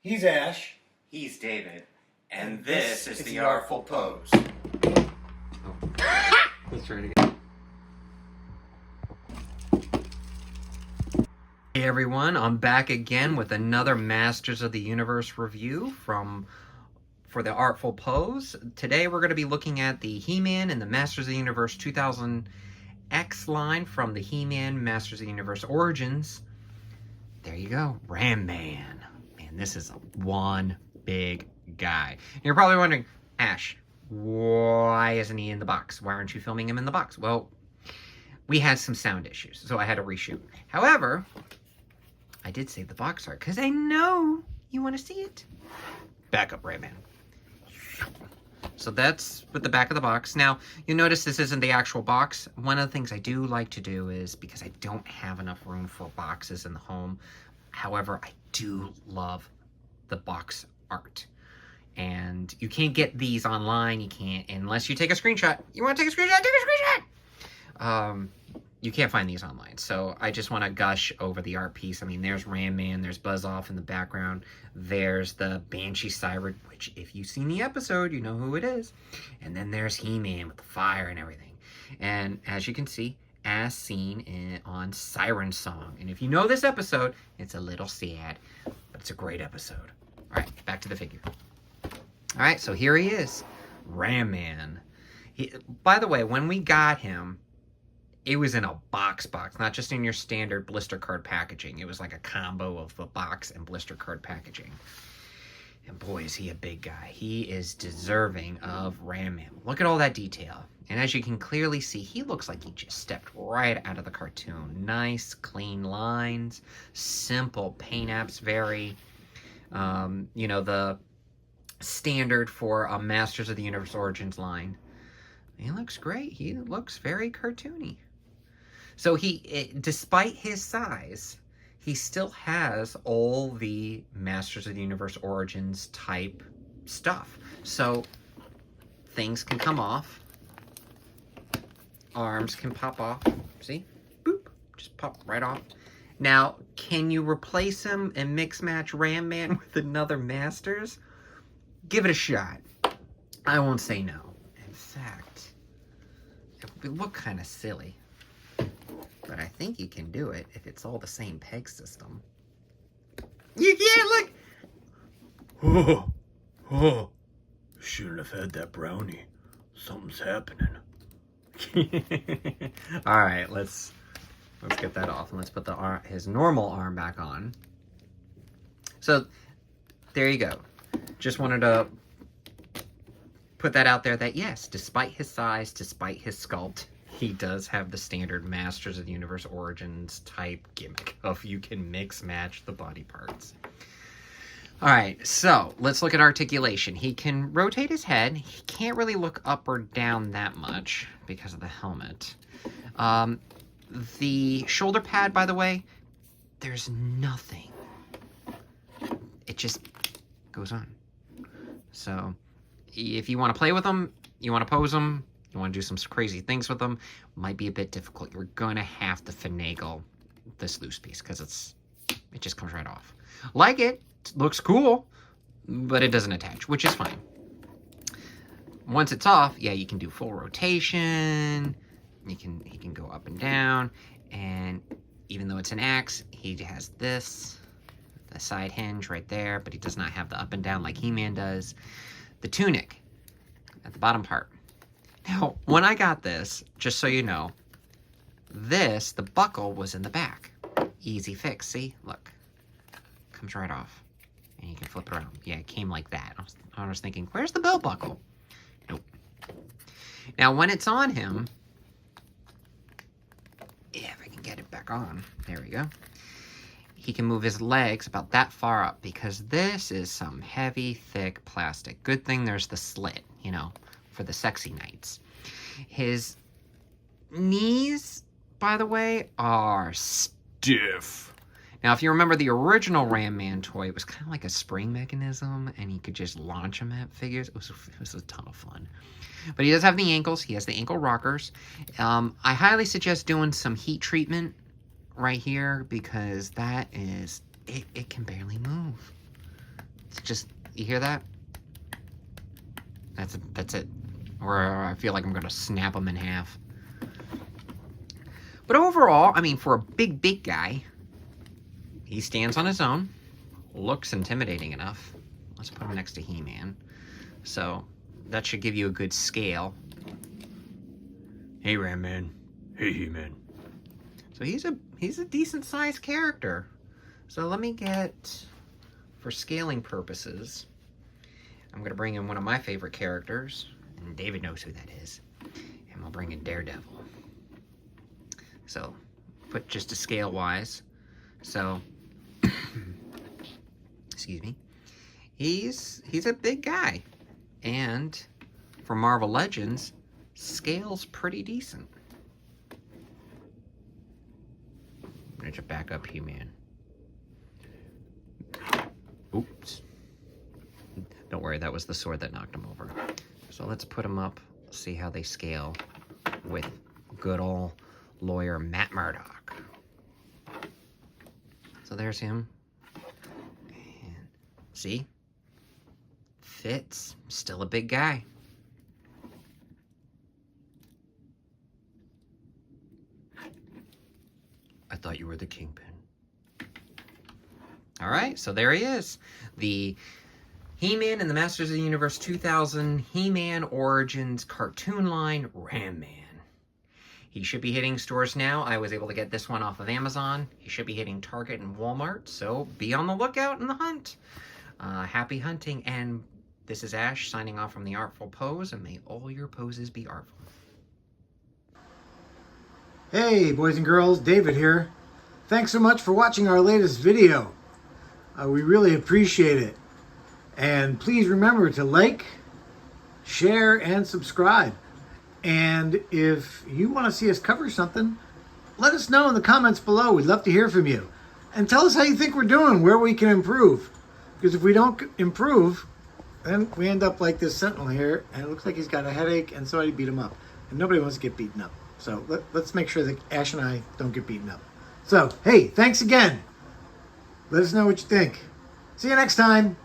He's Ash. He's David. And this is the Artful Pose. Let's try it again. Hey everyone, I'm back again with another Masters of the Universe review for the Artful Pose. Today we're going to be looking at the He-Man and the Masters of the Universe 2000X line from the He-Man Masters of the Universe Origins. There you go, Ram Man. Man, this is one big guy. And you're probably wondering, Ash, why isn't he in the box? Why aren't you filming him in the box? Well, we had some sound issues, so I had to reshoot. However, I did save the box art because I know you want to see it. Back up, Ram Man. So that's with the back of the box. Now, you'll notice this isn't the actual box. One of the things I do like to do is, because I don't have enough room for boxes in the home, however, I do love the box art. And you can't get these online. You can't, unless you take a screenshot. You want to take a screenshot? Take a screenshot! You can't find these online. So I just want to gush over the art piece. I mean, there's Ram Man, there's Buzz Off in the background, there's the Banshee Siren, which if you've seen the episode, you know who it is. And then there's He-Man with the fire and everything. And as you can see, as seen on Siren Song. And if you know this episode, it's a little sad, but it's a great episode. All right, back to the figure. All right, so here he is, Ram Man. By the way, when we got him, it was in a box, not just in your standard blister card packaging. It was like a combo of the box and blister card packaging. And boy, is he a big guy. He is deserving of Ram Man. Look at all that detail. And as you can clearly see, he looks like he just stepped right out of the cartoon. Nice, clean lines, simple paint apps, very, you know, the standard for a Masters of the Universe Origins line. He looks great. He looks very cartoony. So despite his size, he still has all the Masters of the Universe Origins type stuff. So things can come off. Arms can pop off. See? Boop. Just pop right off. Now, can you replace him and mix match Ram Man with another Masters? Give it a shot. I won't say no. In fact, it would look kind of silly. But I think you can do it if it's all the same peg system. You can't look! Oh, shouldn't have had that brownie. Something's happening. Alright, let's get that off. And let's put his normal arm back on. So, there you go. Just wanted to put that out there that yes, despite his size, despite his sculpt, he does have the standard Masters of the Universe Origins type gimmick of you can mix match the body parts. Alright, so let's look at articulation. He can rotate his head. He can't really look up or down that much because of the helmet. The shoulder pad, by the way, there's nothing. It just goes on. So, if you want to play with them, you want to pose them, you want to do some crazy things with them, might be a bit difficult. You're going to have to finagle this loose piece because it just comes right off. Like it looks cool, but it doesn't attach, which is fine. Once it's off, yeah, you can do full rotation. He can go up and down, and even though it's an axe, he has this. The side hinge right there, but he does not have the up and down like He-Man does. The tunic at the bottom part. Now, when I got this, just so you know, the buckle was in the back. Easy fix, see? Look. Comes right off. And you can flip it around. Yeah, it came like that. I was thinking, where's the belt buckle? Nope. Now, when it's on him, yeah, if I can get it back on. There we go. He can move his legs about that far up because this is some heavy, thick plastic. Good thing there's the slit, you know, for the sexy nights. His knees, by the way, are stiff. Now, if you remember the original Ram Man toy, it was kind of like a spring mechanism, and you could just launch them at figures. It was a ton of fun. But he does have the ankles. He has the ankle rockers. I highly suggest doing some heat treatment right here because that is, it can barely move. Just, you hear that? That's it. Or I feel like I'm gonna snap him in half. But overall, I mean, for a big guy, he stands on his own. Looks intimidating enough. Let's put him next to He-Man. So that should give you a good scale. Hey, Ram Man. Hey, He-Man. So he's a decent sized character. So let me get, for scaling purposes, I'm going to bring in one of my favorite characters, and David knows who that is, and we'll bring in Daredevil. So, put just to scale wise. So, excuse me, he's a big guy, and for Marvel Legends, scale's pretty decent. I'm going to back up He-Man. Oops. Don't worry, that was the sword that knocked him over. So let's put him up, see how they scale with good old lawyer Matt Murdock. So there's him. And see? Fits. Still a big guy. I thought you were the Kingpin. All right, so there he is. The He-Man and the Masters of the Universe 2000 He-Man Origins cartoon line Ram Man. He should be hitting stores now. I was able to get this one off of Amazon. He should be hitting Target and Walmart, so be on the lookout in the hunt. Happy hunting, and this is Ash signing off from The Artful Pose, and may all your poses be artful. Hey boys and girls, David here. Thanks so much for watching our latest video. We really appreciate it. And please remember to like, share, and subscribe. And if you want to see us cover something, let us know in the comments below. We'd love to hear from you. And tell us how you think we're doing, where we can improve. Because if we don't improve, then we end up like this Sentinel here, and it looks like he's got a headache and somebody beat him up. And nobody wants to get beaten up. So let's make sure that Ash and I don't get beaten up. So, hey, thanks again. Let us know what you think. See you next time.